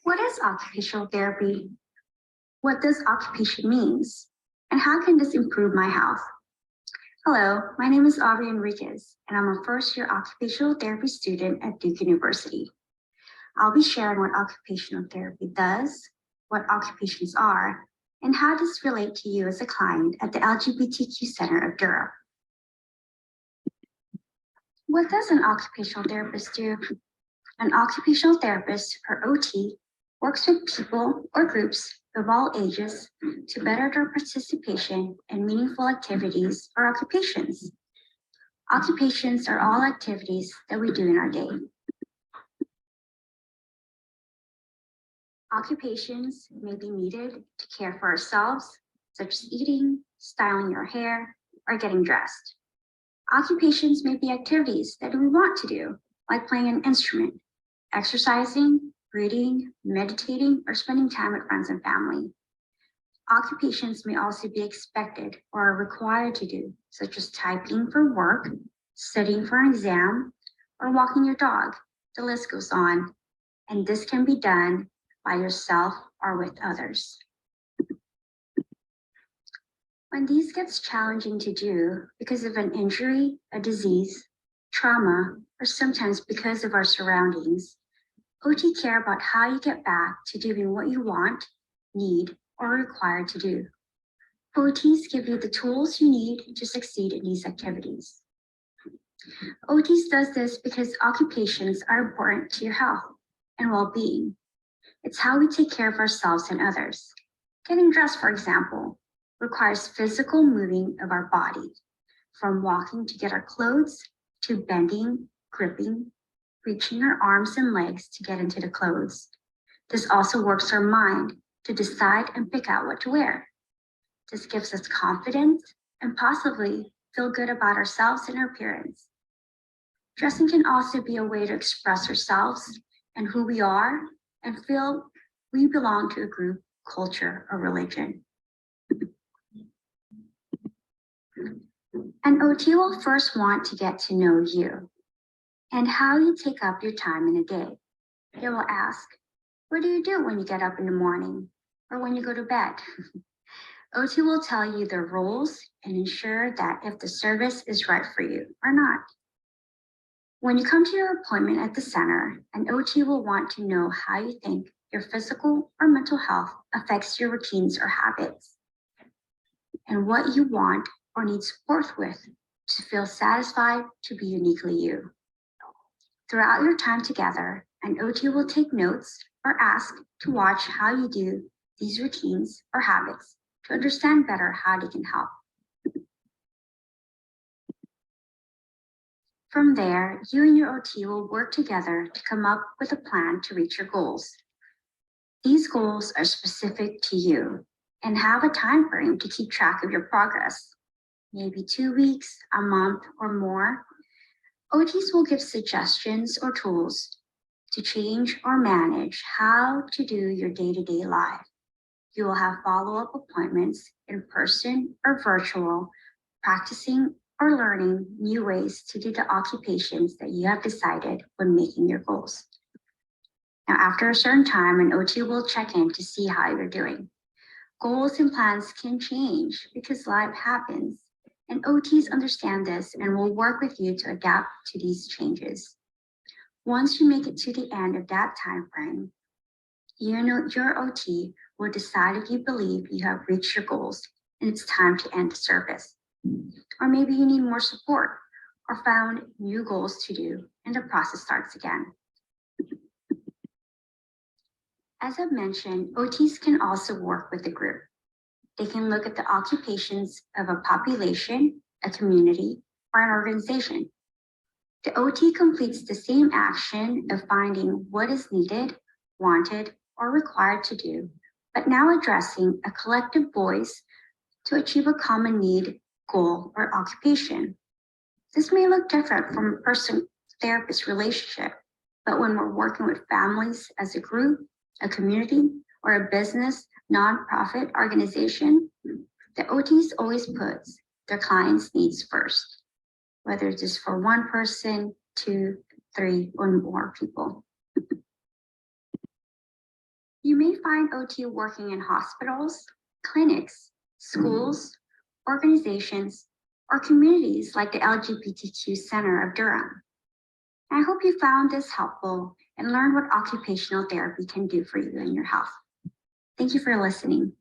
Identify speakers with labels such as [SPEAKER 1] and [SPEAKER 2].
[SPEAKER 1] What is occupational therapy? What does occupation means? And how can this improve my health? Hello, my name is Aubrey Enriquez, and I'm a first-year occupational therapy student at Duke University. I'll be sharing what occupational therapy does, what occupations are, and how this relate to you as a client at the LGBTQ Center of Durham. What does an occupational therapist do? An occupational therapist, or OT, works with people or groups of all ages to better their participation in meaningful activities or occupations. Occupations are all activities that we do in our day. Occupations may be needed to care for ourselves, such as eating, styling your hair, or getting dressed. Occupations may be activities that we want to do, like playing an instrument, exercising, reading, meditating, or spending time with friends and family. Occupations may also be expected or are required to do, such as typing for work, studying for an exam, or walking your dog. The list goes on, and this can be done by yourself or with others. When these gets challenging to do because of an injury, a disease, trauma, or sometimes because of our surroundings, OT care about how you get back to doing what you want, need, or are required to do. OTs give you the tools you need to succeed in these activities. OTs does this because occupations are important to your health and well-being. It's how we take care of ourselves and others. Getting dressed, for example, requires physical moving of our body, from walking to get our clothes, to bending, gripping, reaching our arms and legs to get into the clothes. This also works our mind to decide and pick out what to wear. This gives us confidence and possibly feel good about ourselves and our appearance. Dressing can also be a way to express ourselves and who we are and feel we belong to a group, culture, or religion. An OT will first want to get to know you and how you take up your time in a day. They will ask, what do you do when you get up in the morning or when you go to bed? OT will tell you their roles and ensure that if the service is right for you or not. When you come to your appointment at the center, an OT will want to know how you think your physical or mental health affects your routines or habits, and what you want or need support with to feel satisfied to be uniquely you. Throughout your time together, an OT will take notes or ask to watch how you do these routines or habits to understand better how they can help. From there, you and your OT will work together to come up with a plan to reach your goals. These goals are specific to you and have a time frame to keep track of your progress, maybe 2 weeks, a month, or more. OTs will give suggestions or tools to change or manage how to do your day-to-day life. You will have follow-up appointments in person or virtual, practicing or learning new ways to do the occupations that you have decided when making your goals. Now, after a certain time, an OT will check in to see how you're doing. Goals and plans can change because life happens, and OTs understand this and will work with you to adapt to these changes. Once you make it to the end of that time frame, your OT will decide if you believe you have reached your goals and it's time to end the service. Or maybe you need more support or found new goals to do and the process starts again. As I've mentioned, OTs can also work with a group. They can look at the occupations of a population, a community, or an organization. The OT completes the same action of finding what is needed, wanted, or required to do, but now addressing a collective voice to achieve a common need, goal, or occupation. This may look different from a person-therapist relationship, but when we're working with families as a group, a community, or a business, nonprofit organization, the OTs always puts their clients' needs first, whether it is for one person, 2, 3, or more people. You may find OT working in hospitals, clinics, schools, organizations, or communities like the LGBTQ Center of Durham. I hope you found this helpful and learned what occupational therapy can do for you and your health. Thank you for listening.